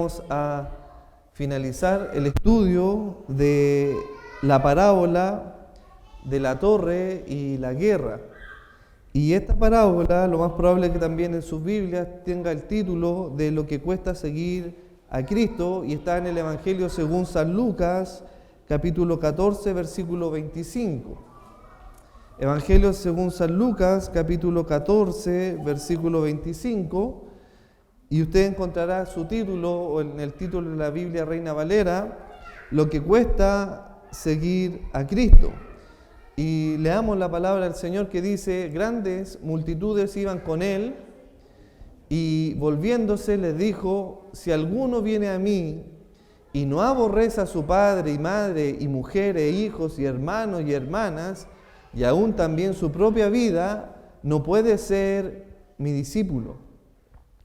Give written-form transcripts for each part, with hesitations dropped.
vamos a finalizar el estudio de la parábola de la torre y la guerra. Y esta parábola, lo más probable es que también en sus Biblias tenga el título de lo que cuesta seguir a Cristo, y está en el Evangelio según San Lucas, capítulo 14, versículo 25. Evangelio según San Lucas, capítulo 14, versículo 25. Y usted encontrará su título, o en el título de la Biblia Reina Valera, lo que cuesta seguir a Cristo. Y leamos la palabra del Señor que dice: grandes multitudes iban con él, y volviéndose les dijo: si alguno viene a mí y no aborrece a su padre y madre y mujer e hijos y hermanos y hermanas, y aún también su propia vida, no puede ser mi discípulo.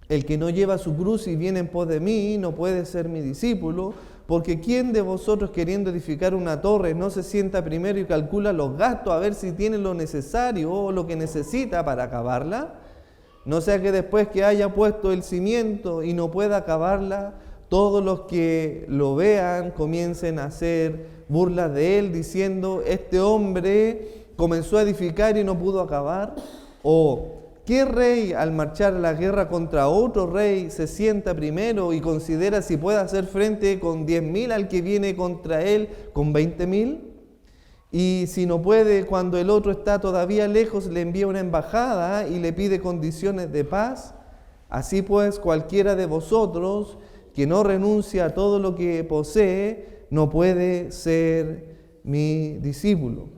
El que no lleva su cruz y viene en pos de mí, no puede ser mi discípulo, porque ¿quién de vosotros, queriendo edificar una torre, no se sienta primero y calcula los gastos a ver si tiene lo necesario o lo que necesita para acabarla? No sea que después que haya puesto el cimiento y no pueda acabarla, todos los que lo vean comiencen a hacer burlas de él, diciendo: este hombre comenzó a edificar y no pudo acabar. O ¿qué rey al marchar a la guerra contra otro rey se sienta primero y considera si puede hacer frente con 10.000 al que viene contra él con 20.000? Y si no puede, cuando el otro está todavía lejos, le envía una embajada y le pide condiciones de paz. Así pues, cualquiera de vosotros que no renuncia a todo lo que posee, no puede ser mi discípulo.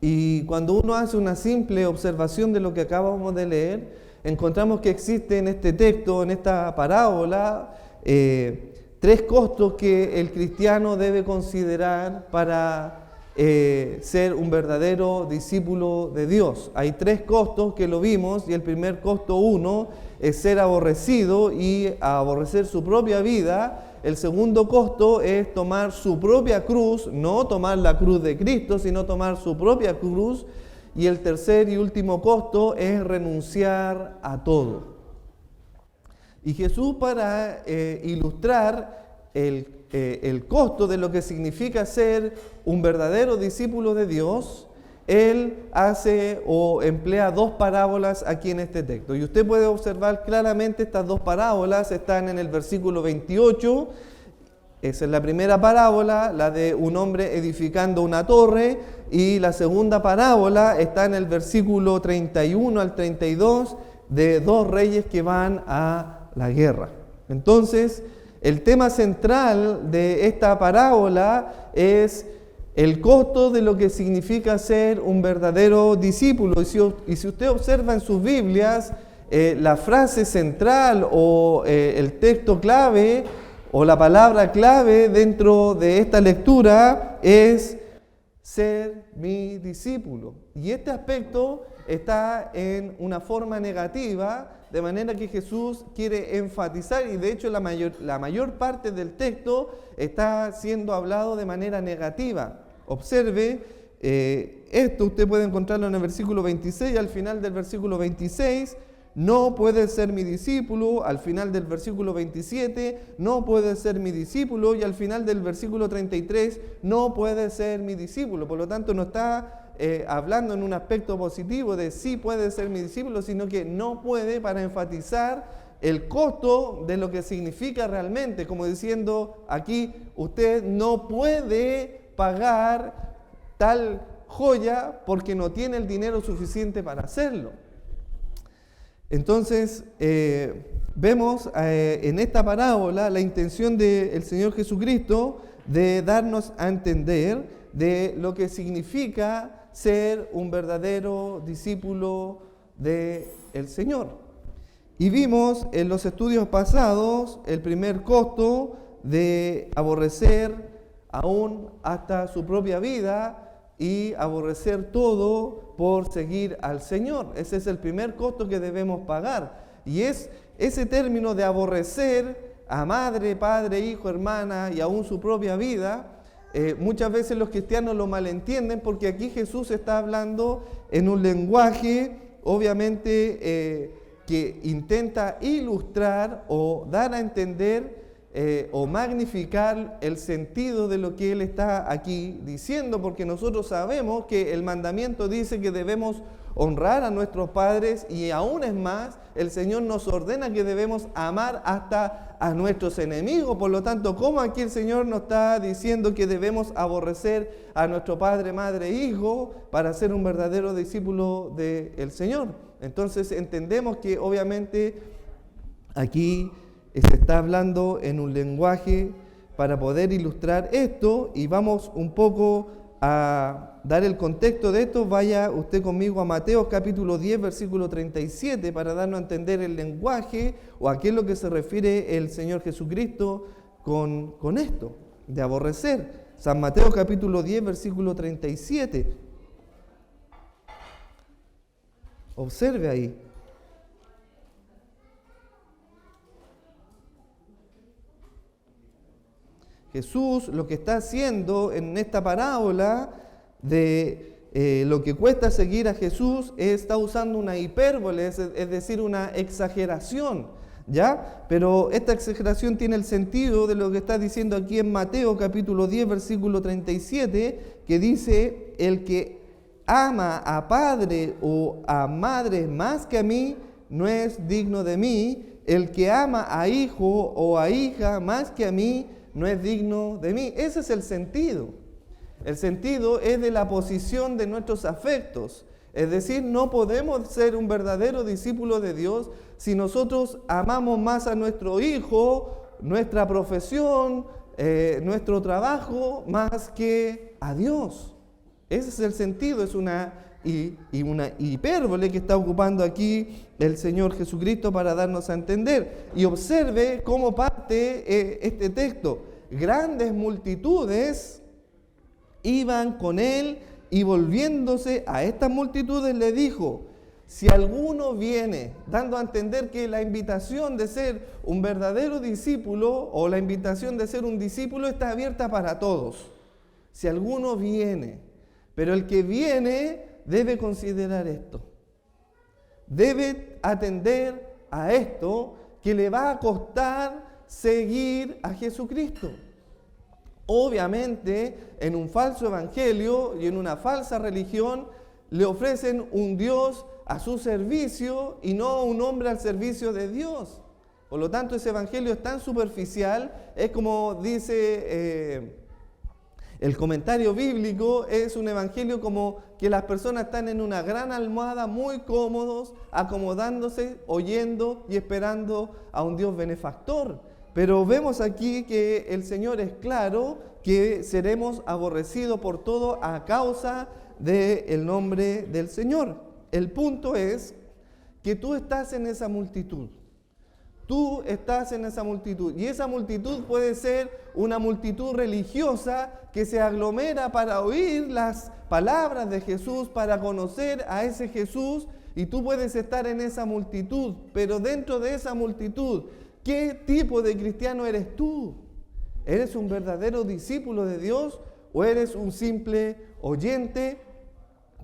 Y cuando uno hace una simple observación de lo que acabamos de leer, encontramos que existe en este texto, en esta parábola, tres costos que el cristiano debe considerar para ser un verdadero discípulo de Dios. Hay tres costos que lo vimos, y el primer costo, uno, es ser aborrecido y aborrecer su propia vida. El segundo costo es tomar su propia cruz, no tomar la cruz de Cristo, sino tomar su propia cruz. Y el tercer y último costo es renunciar a todo. Y Jesús, para ilustrar el costo de lo que significa ser un verdadero discípulo de Dios, Él hace o emplea dos parábolas aquí en este texto. Y usted puede observar claramente estas dos parábolas, están en el versículo 28. Esa es la primera parábola, la de un hombre edificando una torre, y la segunda parábola está en el versículo 31 al 32, de dos reyes que van a la guerra. Entonces, el tema central de esta parábola es el costo de lo que significa ser un verdadero discípulo. Y si usted observa en sus Biblias, la frase central o el texto clave o la palabra clave dentro de esta lectura es ser mi discípulo. Y este aspecto está en una forma negativa, de manera que Jesús quiere enfatizar, y de hecho la mayor parte del texto está siendo hablado de manera negativa. Observe, esto usted puede encontrarlo en el versículo 26, al final del versículo 26, no puede ser mi discípulo, al final del versículo 27, no puede ser mi discípulo, y al final del versículo 33, no puede ser mi discípulo. Por lo tanto, no está hablando en un aspecto positivo de sí puede ser mi discípulo, sino que no puede, para enfatizar el costo de lo que significa realmente, como diciendo aquí, usted no puede pagar tal joya porque no tiene el dinero suficiente para hacerlo. Entonces, vemos en esta parábola la intención del Señor Jesucristo de darnos a entender de lo que significa ser un verdadero discípulo del Señor. Y vimos en los estudios pasados el primer costo de aborrecer aún hasta su propia vida y aborrecer todo por seguir al Señor. Ese es el primer costo que debemos pagar. Y es ese término de aborrecer a madre, padre, hijo, hermana y aún su propia vida. Muchas veces los cristianos lo malentienden, porque aquí Jesús está hablando en un lenguaje obviamente que intenta ilustrar o dar a entender o magnificar el sentido de lo que él está aquí diciendo, porque nosotros sabemos que el mandamiento dice que debemos honrar a nuestros padres y aún es más, el Señor nos ordena que debemos amar hasta a nuestros enemigos. Por lo tanto, ¿cómo aquí el Señor nos está diciendo que debemos aborrecer a nuestro padre, madre, hijo para ser un verdadero discípulo del Señor? Entonces entendemos que obviamente aquí se está hablando en un lenguaje para poder ilustrar esto, y vamos un poco a dar el contexto de esto. Vaya usted conmigo a Mateo capítulo 10, versículo 37, para darnos a entender el lenguaje o a qué es lo que se refiere el Señor Jesucristo con esto, de aborrecer. San Mateo capítulo 10, versículo 37. Observe ahí. Jesús lo que está haciendo en esta parábola de lo que cuesta seguir a Jesús, está usando una hipérbole, es decir, una exageración, ¿ya? Pero esta exageración tiene el sentido de lo que está diciendo aquí en Mateo capítulo 10, versículo 37, que dice: el que ama a padre o a madre más que a mí, no es digno de mí. El que ama a hijo o a hija más que a mí, no es digno de mí. Ese es el sentido. El sentido es de la posición de nuestros afectos. Es decir, no podemos ser un verdadero discípulo de Dios si nosotros amamos más a nuestro hijo, nuestra profesión, nuestro trabajo, más que a Dios. Ese es el sentido, es una hipérbole que está ocupando aquí el Señor Jesucristo para darnos a entender. Y observe cómo parte este texto. Grandes multitudes iban con él, y volviéndose a estas multitudes le dijo: si alguno viene, dando a entender que la invitación de ser un verdadero discípulo o la invitación de ser un discípulo está abierta para todos. Si alguno viene, pero el que viene debe considerar esto, debe atender a esto, que le va a costar seguir a Jesucristo. Obviamente, en un falso evangelio y en una falsa religión le ofrecen un Dios a su servicio y no un hombre al servicio de Dios. Por lo tanto, ese evangelio es tan superficial, es como dice el comentario bíblico, es un evangelio como que las personas están en una gran almohada, muy cómodos, acomodándose, oyendo y esperando a un Dios benefactor. Pero vemos aquí que el Señor es claro que seremos aborrecidos por todo a causa del nombre del Señor. El punto es que tú estás en esa multitud. Tú estás en esa multitud. Y esa multitud puede ser una multitud religiosa que se aglomera para oír las palabras de Jesús, para conocer a ese Jesús. Y tú puedes estar en esa multitud. Pero dentro de esa multitud, ¿qué tipo de cristiano eres tú? ¿Eres un verdadero discípulo de Dios o eres un simple oyente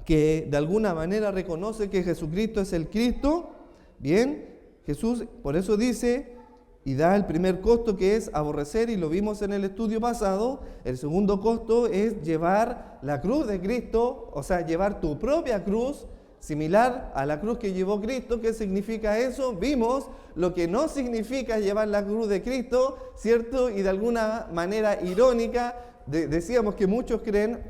que de alguna manera reconoce que Jesucristo es el Cristo? Bien, Jesús por eso dice y da el primer costo, que es aborrecer, y lo vimos en el estudio pasado. El segundo costo es llevar la cruz de Cristo, o sea, llevar tu propia cruz, similar a la cruz que llevó Cristo. ¿Qué significa eso? Vimos lo que no significa llevar la cruz de Cristo, ¿cierto? Y de alguna manera irónica, decíamos que muchos creen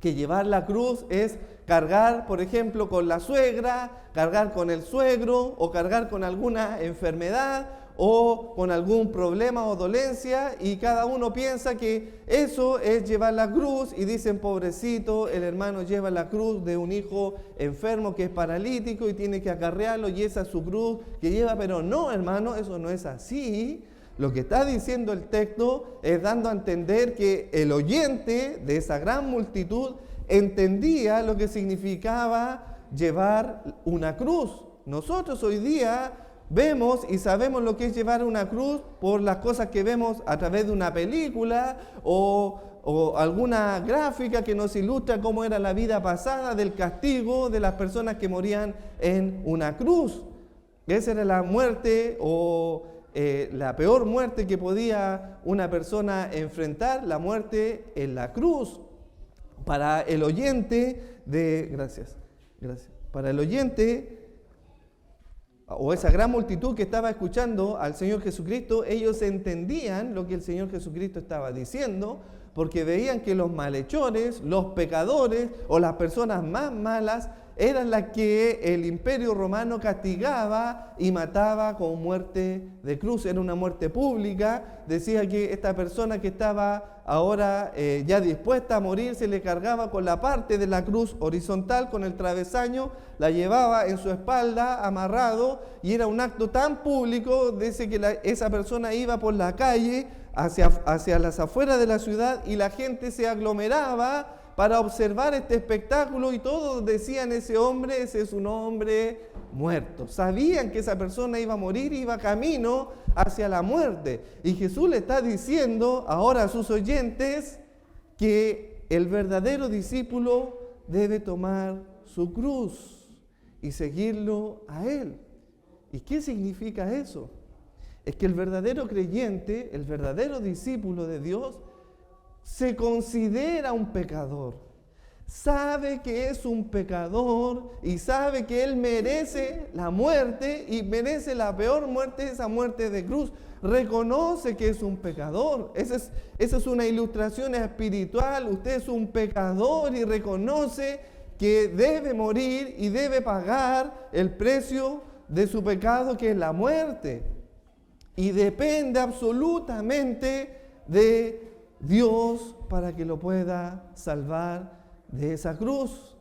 que llevar la cruz es cargar, por ejemplo, con la suegra, cargar con el suegro, o cargar con alguna enfermedad o con algún problema o dolencia, y cada uno piensa que eso es llevar la cruz, y dicen: pobrecito, el hermano lleva la cruz de un hijo enfermo que es paralítico y tiene que acarrearlo, y esa es su cruz que lleva. Pero no, hermano, eso no es así. Lo que está diciendo el texto es dando a entender que el oyente de esa gran multitud entendía lo que significaba llevar una cruz. Nosotros hoy día vemos y sabemos lo que es llevar una cruz por las cosas que vemos a través de una película o alguna gráfica que nos ilustra cómo era la vida pasada, del castigo de las personas que morían en una cruz. Esa era la muerte o la peor muerte que podía una persona enfrentar, la muerte en la cruz. Para el oyente gracias, para el oyente o esa gran multitud que estaba escuchando al Señor Jesucristo, ellos entendían lo que el Señor Jesucristo estaba diciendo, porque veían que los malhechores, los pecadores o las personas más malas eran las que el Imperio Romano castigaba y mataba con muerte de cruz. Era una muerte pública. Decía que esta persona que estaba ahora ya dispuesta a morir, se le cargaba con la parte de la cruz horizontal, con el travesaño, la llevaba en su espalda amarrado, y era un acto tan público, dice que esa persona iba por la calle hacia las afueras de la ciudad y la gente se aglomeraba para observar este espectáculo, y todos decían: ese hombre, ese es un hombre muerto. Sabían que esa persona iba a morir, iba camino hacia la muerte. Y Jesús le está diciendo ahora a sus oyentes que el verdadero discípulo debe tomar su cruz y seguirlo a Él. ¿Y qué significa eso? Es que el verdadero creyente, el verdadero discípulo de Dios, se considera un pecador, sabe que es un pecador y sabe que él merece la muerte y merece la peor muerte, esa muerte de cruz. Reconoce que es un pecador. Esa es una ilustración espiritual. Usted es un pecador y reconoce que debe morir y debe pagar el precio de su pecado, que es la muerte, y depende absolutamente de Dios para que lo pueda salvar de esa cruz.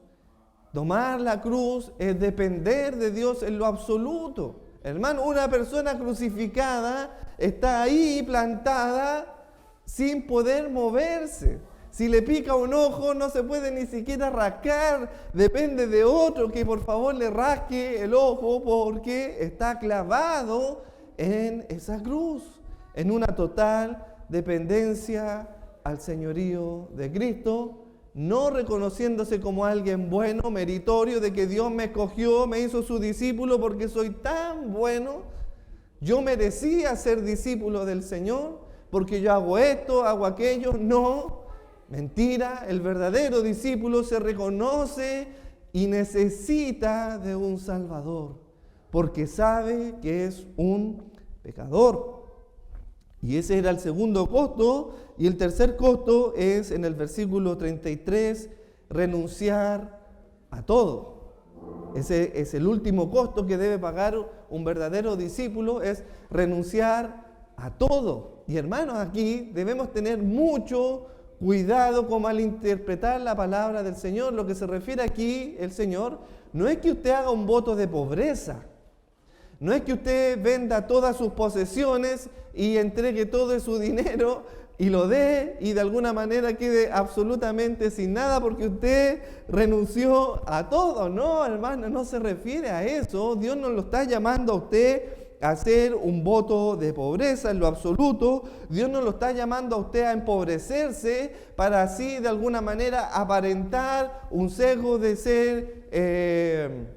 Tomar la cruz es depender de Dios en lo absoluto. Hermano, una persona crucificada está ahí plantada sin poder moverse. Si le pica un ojo, no se puede ni siquiera rascar. Depende de otro que por favor le rasque el ojo, porque está clavado en esa cruz, en una total dependencia al señorío de Cristo, no reconociéndose como alguien bueno, meritorio, de que Dios me escogió, me hizo su discípulo porque soy tan bueno, yo merecía ser discípulo del Señor, porque yo hago esto, hago aquello. No, mentira. El verdadero discípulo se reconoce y necesita de un Salvador, porque sabe que es un pecador. Y ese era el segundo costo. Y el tercer costo es, en el versículo 33, renunciar a todo. Ese es el último costo que debe pagar un verdadero discípulo, es renunciar a todo. Y hermanos, aquí debemos tener mucho cuidado con malinterpretar la palabra del Señor. Lo que se refiere aquí el Señor no es que usted haga un voto de pobreza. No es que usted venda todas sus posesiones y entregue todo su dinero y lo dé y de alguna manera quede absolutamente sin nada porque usted renunció a todo. No, hermano, no se refiere a eso. Dios no lo está llamando a usted a hacer un voto de pobreza en lo absoluto. Dios no lo está llamando a usted a empobrecerse para así de alguna manera aparentar un sesgo de ser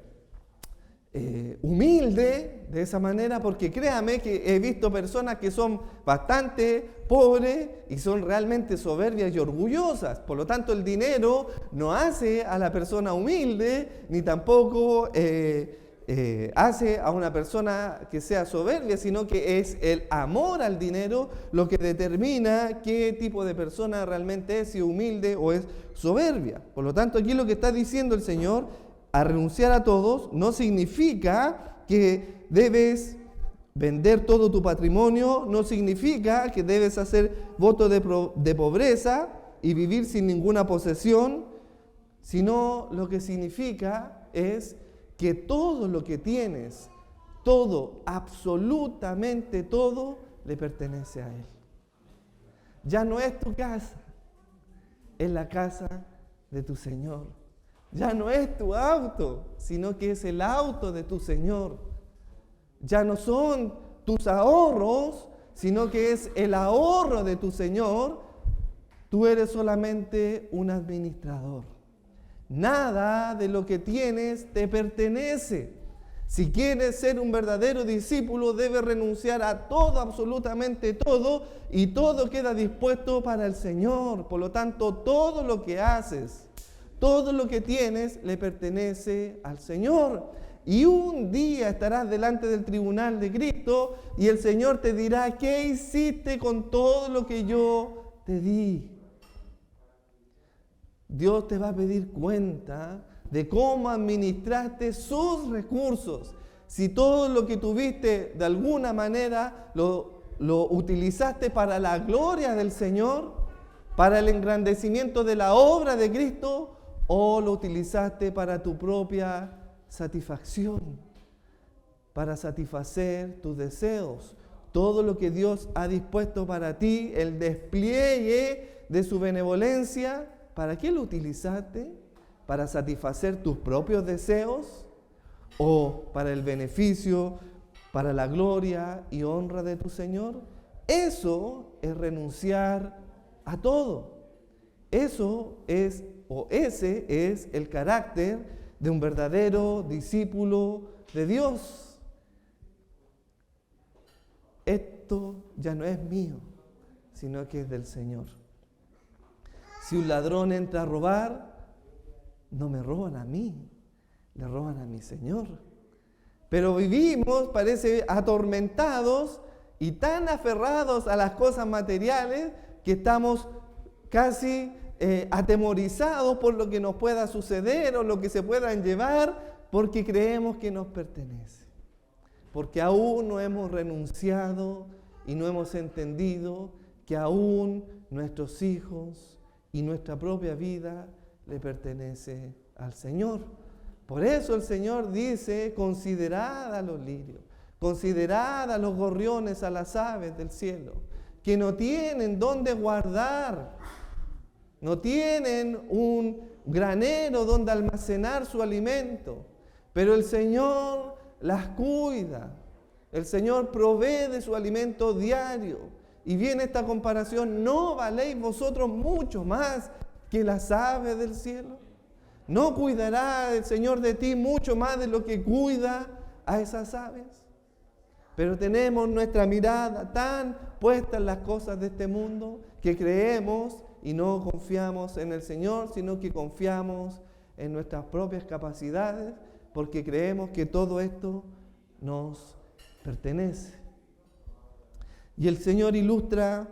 humilde de esa manera, porque créame que he visto personas que son bastante pobres y son realmente soberbias y orgullosas. Por lo tanto, el dinero no hace a la persona humilde, ni tampoco hace a una persona que sea soberbia, sino que es el amor al dinero lo que determina qué tipo de persona realmente es, si humilde o es soberbia. Por lo tanto, aquí lo que está diciendo el Señor, a renunciar a todos, no significa que debes vender todo tu patrimonio, no significa que debes hacer voto de pobreza y vivir sin ninguna posesión, sino lo que significa es que todo lo que tienes, todo, absolutamente todo, le pertenece a Él. Ya no es tu casa, es la casa de tu Señor. Ya no es tu auto, sino que es el auto de tu Señor. Ya no son tus ahorros, sino que es el ahorro de tu Señor. Tú eres solamente un administrador. Nada de lo que tienes te pertenece. Si quieres ser un verdadero discípulo, debes renunciar a todo, absolutamente todo, y todo queda dispuesto para el Señor. Por lo tanto, todo lo que haces, todo lo que tienes, le pertenece al Señor. Y un día estarás delante del tribunal de Cristo y el Señor te dirá: ¿qué hiciste con todo lo que yo te di? Dios te va a pedir cuenta de cómo administraste sus recursos. Si todo lo que tuviste de alguna manera lo utilizaste para la gloria del Señor, para el engrandecimiento de la obra de Cristo, o lo utilizaste para tu propia satisfacción, para satisfacer tus deseos. Todo lo que Dios ha dispuesto para ti, el despliegue de su benevolencia, ¿para qué lo utilizaste? ¿Para satisfacer tus propios deseos o para el beneficio, para la gloria y honra de tu Señor? Eso es renunciar a todo. Eso es, o ese es el carácter de un verdadero discípulo de Dios. Esto ya no es mío, sino que es del Señor. Si un ladrón entra a robar, no me roban a mí, le roban a mi Señor. Pero vivimos, parece, atormentados y tan aferrados a las cosas materiales que estamos casi atemorizados por lo que nos pueda suceder o lo que se puedan llevar, porque creemos que nos pertenece. Porque aún no hemos renunciado y no hemos entendido que aún nuestros hijos y nuestra propia vida le pertenece al Señor. Por eso el Señor dice: considerad a los lirios, considerad a los gorriones, a las aves del cielo, que no tienen dónde guardar, no tienen un granero donde almacenar su alimento, pero el Señor las cuida, el Señor provee de su alimento diario. Y viene esta comparación: ¿no valéis vosotros mucho más que las aves del cielo? ¿No cuidará el Señor de ti mucho más de lo que cuida a esas aves? Pero tenemos nuestra mirada tan puesta en las cosas de este mundo que creemos y no confiamos en el Señor, sino que confiamos en nuestras propias capacidades, porque creemos que todo esto nos pertenece. Y el Señor ilustra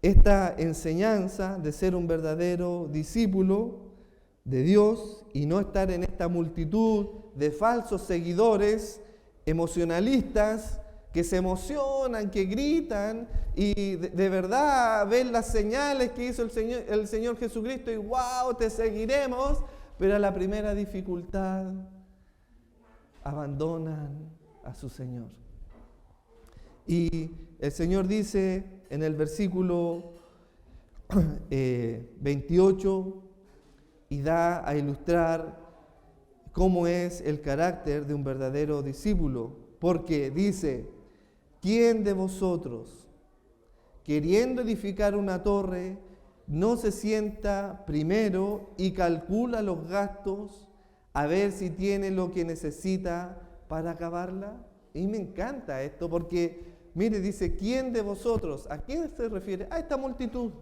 esta enseñanza de ser un verdadero discípulo de Dios y no estar en esta multitud de falsos seguidores emocionalistas que se emocionan, que gritan y de verdad ven las señales que hizo el Señor Jesucristo y ¡wow!, te seguiremos, pero a la primera dificultad abandonan a su Señor. Y el Señor dice en el versículo 28 y da a ilustrar cómo es el carácter de un verdadero discípulo, porque dice: ¿quién de vosotros, queriendo edificar una torre, no se sienta primero y calcula los gastos a ver si tiene lo que necesita para acabarla? Y me encanta esto porque, mire, dice: ¿quién de vosotros? ¿A quién se refiere? A esta multitud,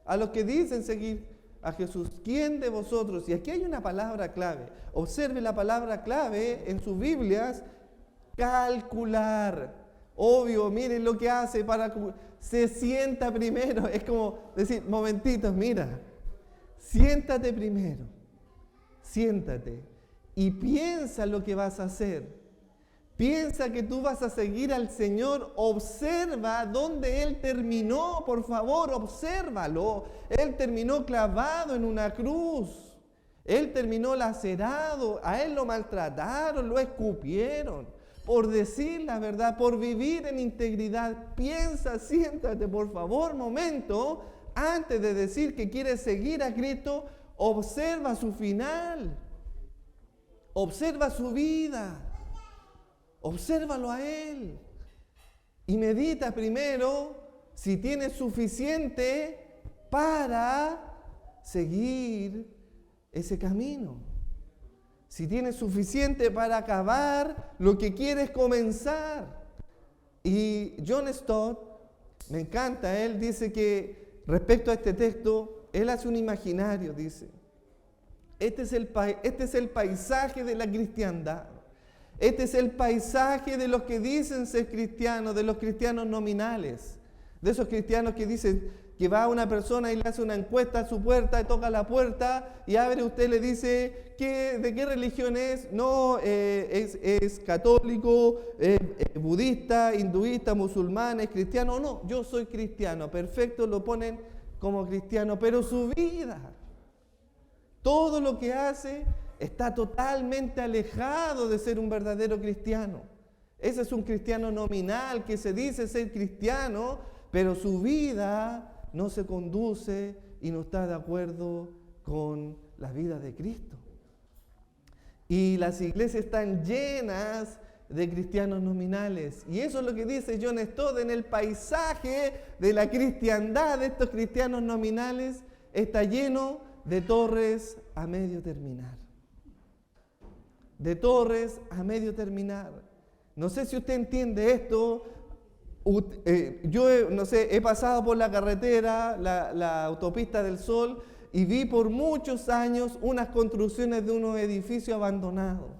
a los que dicen seguir a Jesús. ¿Quién de vosotros? Y aquí hay una palabra clave. Observe la palabra clave en sus Biblias: calcular. Obvio, miren lo que hace para... Se sienta primero. Es como decir: momentitos, mira, siéntate primero. Siéntate y piensa lo que vas a hacer. Piensa que tú vas a seguir al Señor. Observa dónde Él terminó, por favor, obsérvalo. Él terminó clavado en una cruz. Él terminó lacerado. A Él lo maltrataron, lo escupieron. Por decir la verdad, por vivir en integridad. Piensa, siéntate, por favor, momento, antes de decir que quieres seguir a Cristo. Observa su final. Observa su vida. Obsérvalo a Él y medita primero si tienes suficiente para seguir ese camino. Si tienes suficiente para acabar lo que quieres comenzar. Y John Stott, me encanta, él dice que respecto a este texto, él hace un imaginario, dice. Este es el paisaje de la cristiandad. Este es el paisaje de los que dicen ser cristianos, de los cristianos nominales. De esos cristianos que dicen que va una persona y le hace una encuesta a su puerta, y toca la puerta y abre, usted le dice, ¿de qué religión es? No, es católico, budista, hinduista, musulmán, es cristiano. No, yo soy cristiano. Perfecto, lo ponen como cristiano, pero su vida, todo lo que hace, está totalmente alejado de ser un verdadero cristiano. Ese es un cristiano nominal que se dice ser cristiano, pero su vida no se conduce y no está de acuerdo con la vida de Cristo. Y las iglesias están llenas de cristianos nominales. Y eso es lo que dice John Stott: en el paisaje de la cristiandad de estos cristianos nominales está lleno de torres a medio terminar. De torres a medio terminar. No sé si usted entiende esto. Yo no sé, he pasado por la carretera, la autopista del Sol, y vi por muchos años unas construcciones de unos edificios abandonados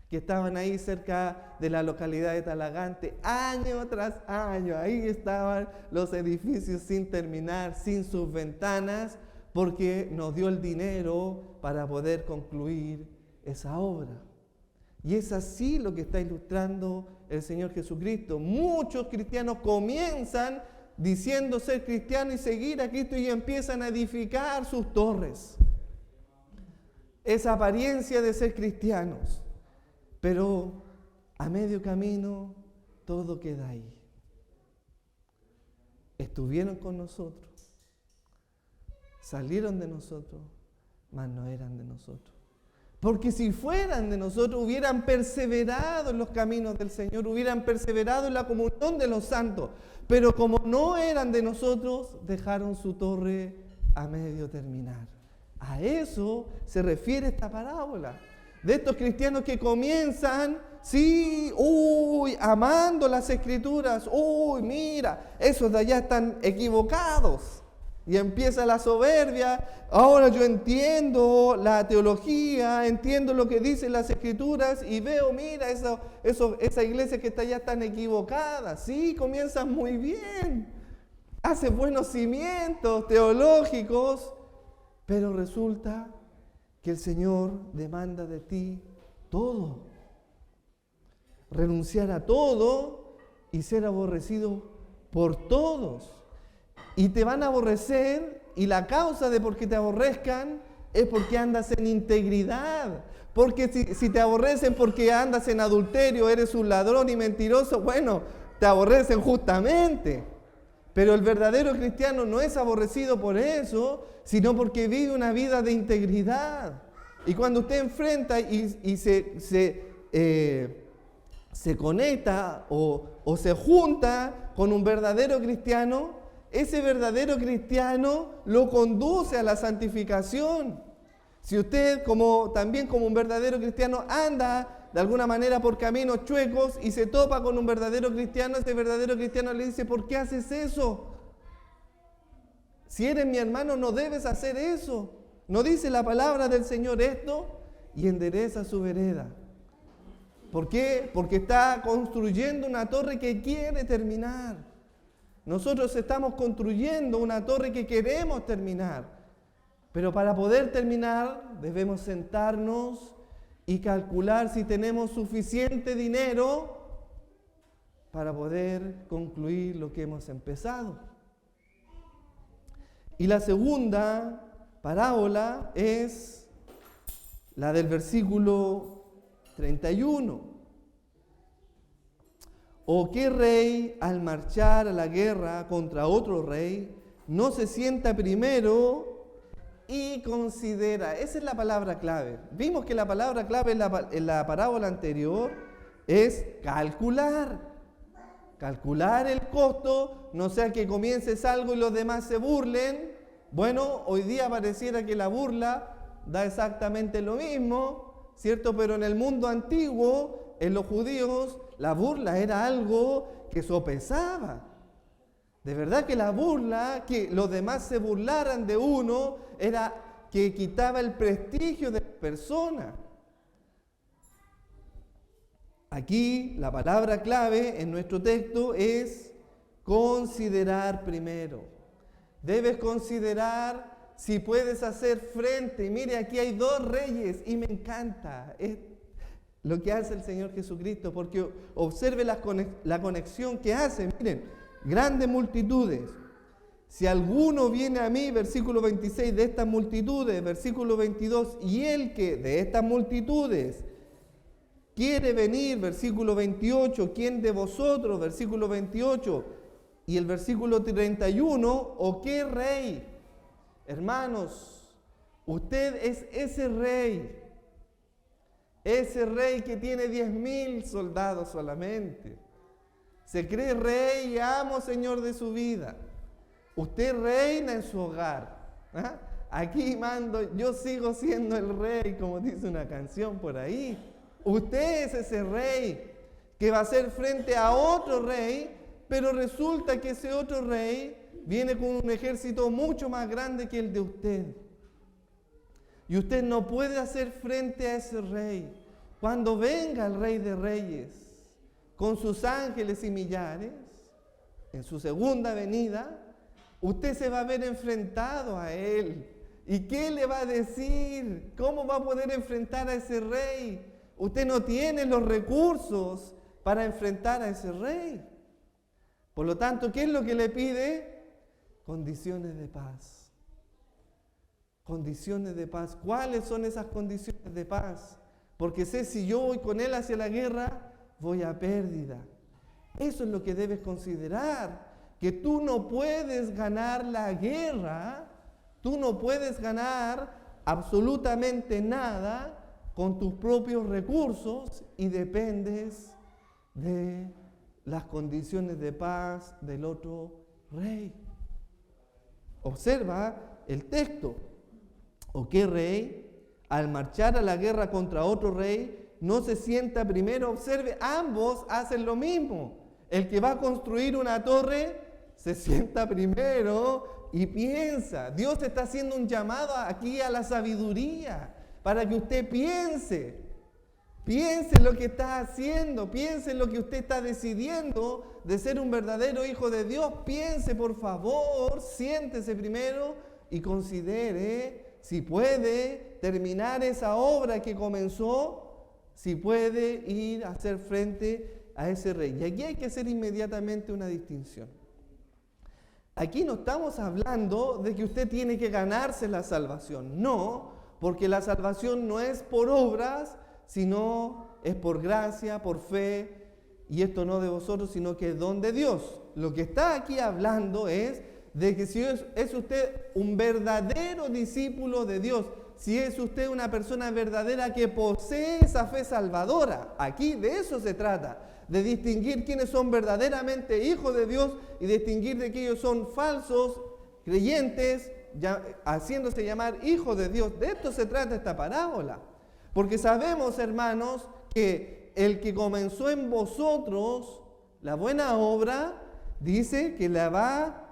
que estaban ahí cerca de la localidad de Talagante, año tras año. Ahí estaban los edificios sin terminar, sin sus ventanas, porque nos dio el dinero para poder concluir esa obra. Y es así lo que está ilustrando el Señor Jesucristo. Muchos cristianos comienzan diciendo ser cristianos y seguir a Cristo y empiezan a edificar sus torres. Esa apariencia de ser cristianos. Pero a medio camino todo queda ahí. Estuvieron con nosotros, salieron de nosotros, mas no eran de nosotros. Porque si fueran de nosotros, hubieran perseverado en los caminos del Señor, hubieran perseverado en la comunión de los santos. Pero como no eran de nosotros, dejaron su torre a medio terminar. A eso se refiere esta parábola. De estos cristianos que comienzan, sí, amando las Escrituras. Mira, esos de allá están equivocados. Y empieza la soberbia. Ahora yo entiendo la teología, entiendo lo que dicen las Escrituras y veo, mira, esa iglesia que está allá están equivocadas. Sí, comienzan muy bien. Hace buenos cimientos teológicos, pero resulta que el Señor demanda de ti todo. Renunciar a todo y ser aborrecido por todos. Y te van a aborrecer, y la causa de por qué te aborrezcan es porque andas en integridad. Porque si te aborrecen porque andas en adulterio, eres un ladrón y mentiroso, bueno, te aborrecen justamente. Pero el verdadero cristiano no es aborrecido por eso, sino porque vive una vida de integridad. Y cuando usted enfrenta y se conecta o se junta con un verdadero cristiano, ese verdadero cristiano lo conduce a la santificación. Si usted también como un verdadero cristiano anda de alguna manera por caminos chuecos y se topa con un verdadero cristiano, ese verdadero cristiano le dice: ¿por qué haces eso? Si eres mi hermano, no debes hacer eso. ¿No dice la palabra del Señor esto? Y endereza su vereda. ¿Por qué? Porque está construyendo una torre que quiere terminar. Nosotros estamos construyendo una torre que queremos terminar. Pero para poder terminar debemos sentarnos y calcular si tenemos suficiente dinero para poder concluir lo que hemos empezado. Y la segunda parábola es la del versículo 31. ¿O qué rey al marchar a la guerra contra otro rey no se sienta primero y considera? Esa es la palabra clave. Vimos que la palabra clave en la parábola anterior es calcular. Calcular el costo, no sea que comiences algo y los demás se burlen. Bueno, hoy día pareciera que la burla da exactamente lo mismo. ¿cierto? Pero en el mundo antiguo, en los judíos, la burla era algo que sopesaba. De verdad que la burla, que los demás se burlaran de uno, era que quitaba el prestigio de la persona. Aquí la palabra clave en nuestro texto es considerar primero. Debes considerar si puedes hacer frente. Y mire, aquí hay dos reyes y me encanta lo que hace el Señor Jesucristo, porque observe la conexión que hace. Miren, grandes multitudes. Si alguno viene a mí, versículo 26, de estas multitudes, versículo 22, y el que de estas multitudes quiere venir, versículo 28, ¿quién de vosotros? Versículo 28, y el versículo 31, ¿o qué rey? Hermanos, usted es ese rey que tiene 10,000 soldados solamente. Se cree rey y amo, Señor, de su vida. Usted reina en su hogar. ¿Ah? Aquí mando, yo sigo siendo el rey, como dice una canción por ahí. Usted es ese rey que va a hacer frente a otro rey, pero resulta que ese otro rey viene con un ejército mucho más grande que el de usted. Y usted no puede hacer frente a ese rey. Cuando venga el Rey de Reyes, con sus ángeles y millares, en su segunda venida, usted se va a ver enfrentado a Él. ¿Y qué le va a decir? ¿Cómo va a poder enfrentar a ese rey? Usted no tiene los recursos para enfrentar a ese rey. Por lo tanto, ¿qué es lo que le pide? Condiciones de paz. Condiciones de paz. ¿Cuáles son esas condiciones de paz? Porque sé si yo voy con Él hacia la guerra, voy a pérdida. Eso es lo que debes considerar, que tú no puedes ganar la guerra, tú no puedes ganar absolutamente nada con tus propios recursos y dependes de las condiciones de paz del otro rey. Observa el texto. ¿O qué rey, al marchar a la guerra contra otro rey, no se sienta primero? Observe, ambos hacen lo mismo. El que va a construir una torre se sienta primero y piensa. Dios está haciendo un llamado aquí a la sabiduría para que usted piense. Piense en lo que está haciendo, piense en lo que usted está decidiendo de ser un verdadero hijo de Dios. Piense, por favor, siéntese primero y considere si puede terminar esa obra que comenzó, si puede ir a hacer frente a ese rey. Y aquí hay que hacer inmediatamente una distinción. Aquí no estamos hablando de que usted tiene que ganarse la salvación. No, porque la salvación no es por obras, sino es por gracia, por fe, y esto no de vosotros, sino que es don de Dios. Lo que está aquí hablando es de que si es usted un verdadero discípulo de Dios, si es usted una persona verdadera que posee esa fe salvadora, aquí de eso se trata, de distinguir quiénes son verdaderamente hijos de Dios y distinguir de que ellos son falsos creyentes, haciéndose llamar hijos de Dios. De esto se trata esta parábola. Porque sabemos, hermanos, que el que comenzó en vosotros la buena obra, dice que la va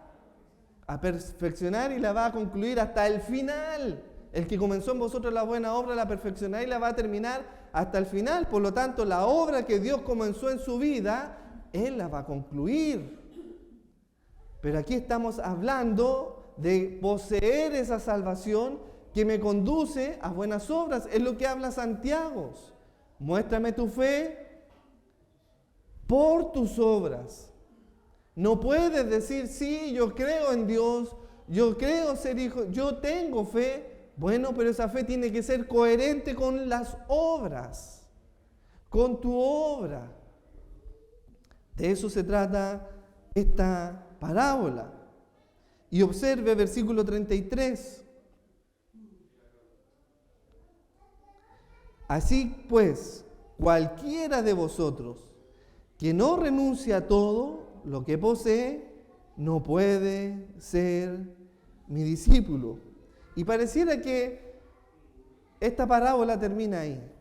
a perfeccionar y la va a concluir hasta el final. El que comenzó en vosotros la buena obra la perfeccionará y la va a terminar hasta el final. Por lo tanto, la obra que Dios comenzó en su vida, Él la va a concluir. Pero aquí estamos hablando de poseer esa salvación que me conduce a buenas obras. Es lo que habla Santiago. Muéstrame tu fe por tus obras. No puedes decir, sí, yo creo en Dios, yo creo ser hijo, yo tengo fe. Bueno, pero esa fe tiene que ser coherente con las obras, con tu obra. De eso se trata esta parábola. Y observe versículo 33. Así pues, cualquiera de vosotros que no renuncie a todo lo que posee, no puede ser mi discípulo. Y pareciera que esta parábola termina ahí.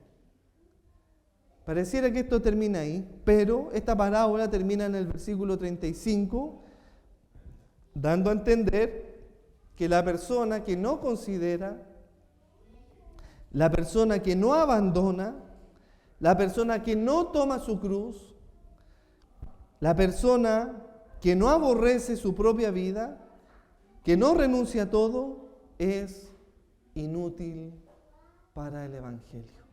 Pareciera que esto termina ahí, pero esta parábola termina en el versículo 35, dando a entender que la persona que no considera, la persona que no abandona, la persona que no toma su cruz, la persona que no aborrece su propia vida, que no renuncia a todo, es inútil para el Evangelio.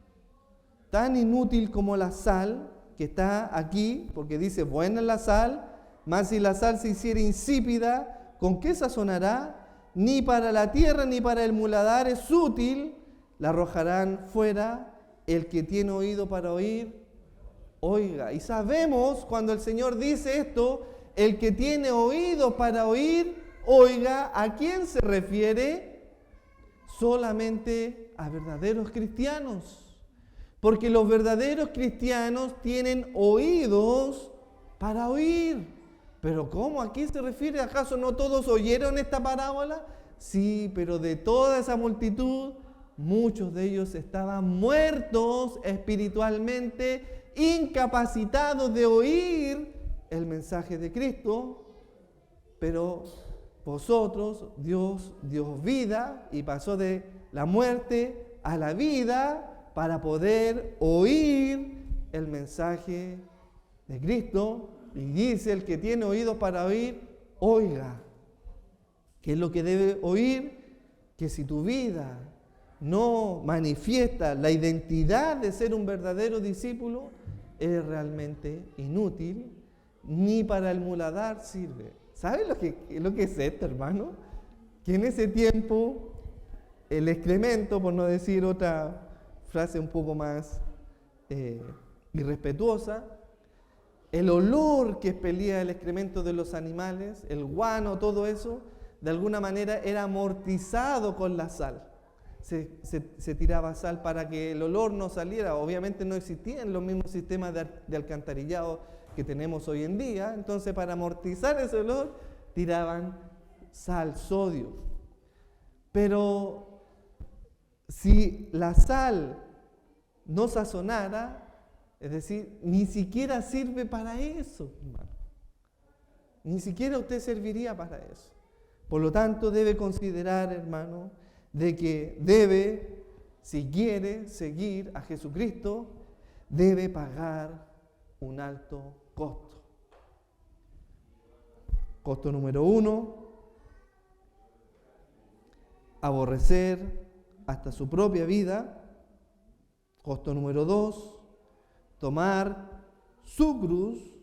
Tan inútil como la sal que está aquí, porque dice, buena es la sal, mas si la sal se hiciera insípida, ¿con qué sazonará? Ni para la tierra ni para el muladar es útil, la arrojarán fuera. El que tiene oído para oír, oiga. Y sabemos cuando el Señor dice esto, el que tiene oído para oír, oiga, ¿a quién se refiere? Solamente a verdaderos cristianos. Porque los verdaderos cristianos tienen oídos para oír. Pero ¿cómo? ¿A quién se refiere? ¿Acaso no todos oyeron esta parábola? Sí, pero de toda esa multitud, muchos de ellos estaban muertos espiritualmente, incapacitados de oír el mensaje de Cristo. Pero vosotros, Dios dio vida y pasó de la muerte a la vida para poder oír el mensaje de Cristo. Y dice, el que tiene oídos para oír, oiga. ¿Qué es lo que debe oír? Que si tu vida no manifiesta la identidad de ser un verdadero discípulo, es realmente inútil, ni para el muladar sirve. ¿Sabes lo que es esto, hermano? Que en ese tiempo el excremento, por no decir otra frase un poco más irrespetuosa, el olor que expelía el excremento de los animales, el guano, todo eso, de alguna manera era amortizado con la sal. Se tiraba sal para que el olor no saliera. Obviamente no existían los mismos sistemas de alcantarillado que tenemos hoy en día. Entonces, para amortizar ese olor, tiraban sal, sodio. Pero si la sal no sazonara, es decir, ni siquiera sirve para eso, hermano. Ni siquiera usted serviría para eso. Por lo tanto, debe considerar, hermano, de que debe, si quiere seguir a Jesucristo, debe pagar un alto costo. Costo número 1, aborrecer hasta su propia vida. Costo número 2, tomar su cruz.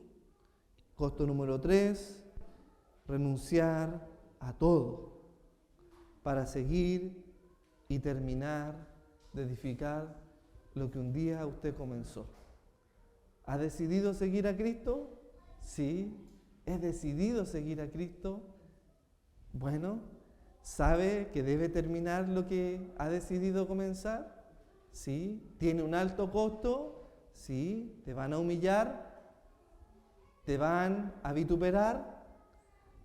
Costo número 3, renunciar a todo para seguir y terminar de edificar lo que un día usted comenzó. ¿Ha decidido seguir a Cristo? Sí. ¿He decidido seguir a Cristo? Bueno, ¿sabe que debe terminar lo que ha decidido comenzar? Sí. ¿Tiene un alto costo? Sí. ¿Te van a humillar? ¿Te van a vituperar?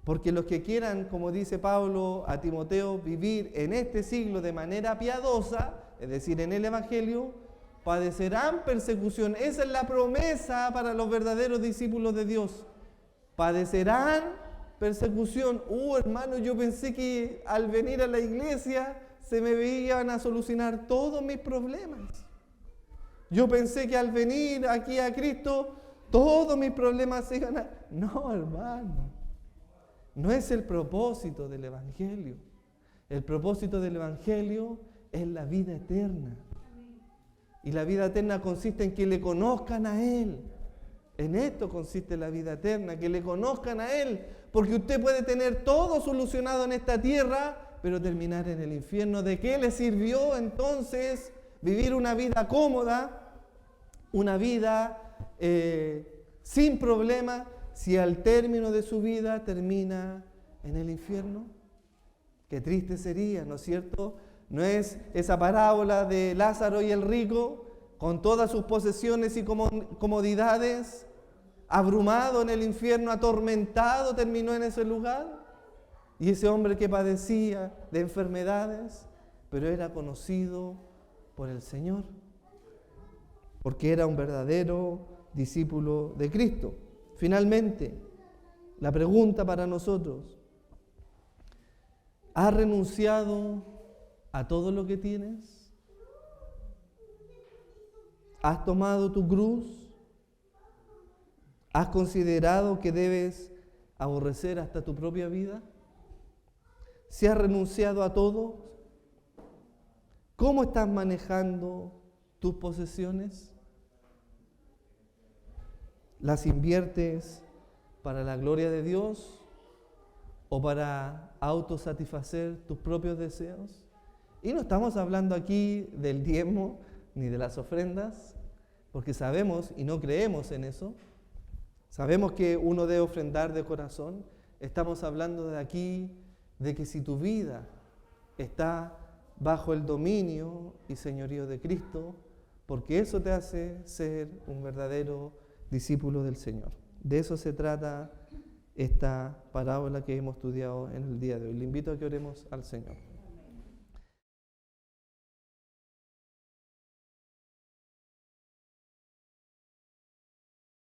Porque los que quieran, como dice Pablo a Timoteo, vivir en este siglo de manera piadosa, es decir, en el Evangelio, padecerán persecución. Esa es la promesa para los verdaderos discípulos de Dios. Padecerán persecución. Hermano, yo pensé que al venir a la iglesia se me iban a solucionar todos mis problemas. Yo pensé que al venir aquí a Cristo todos mis problemas se iban a... No, hermano. No es el propósito del Evangelio. El propósito del Evangelio es la vida eterna. Y la vida eterna consiste en que le conozcan a Él. En esto consiste la vida eterna, que le conozcan a Él. Porque usted puede tener todo solucionado en esta tierra, pero terminar en el infierno. ¿De qué le sirvió entonces vivir una vida cómoda, una vida sin problemas, si al término de su vida termina en el infierno? Qué triste sería, ¿no es cierto? ¿No es esa parábola de Lázaro y el rico, con todas sus posesiones y comodidades, abrumado en el infierno, atormentado, terminó en ese lugar? Y ese hombre que padecía de enfermedades, pero era conocido por el Señor. porque era un verdadero discípulo de Cristo. Finalmente, la pregunta para nosotros: ¿has renunciado a todo lo que tienes? ¿Has tomado tu cruz? ¿Has considerado que debes aborrecer hasta tu propia vida? ¿Si has renunciado a todo? ¿Cómo estás manejando tus posesiones? ¿Las inviertes para la gloria de Dios o para autosatisfacer tus propios deseos? Y no estamos hablando aquí del diezmo ni de las ofrendas, porque sabemos y no creemos en eso. Sabemos que uno debe ofrendar de corazón. Estamos hablando de aquí de que si tu vida está bajo el dominio y señorío de Cristo, porque eso te hace ser un verdadero discípulo del Señor. De eso se trata esta parábola que hemos estudiado en el día de hoy. Le invito a que oremos al Señor.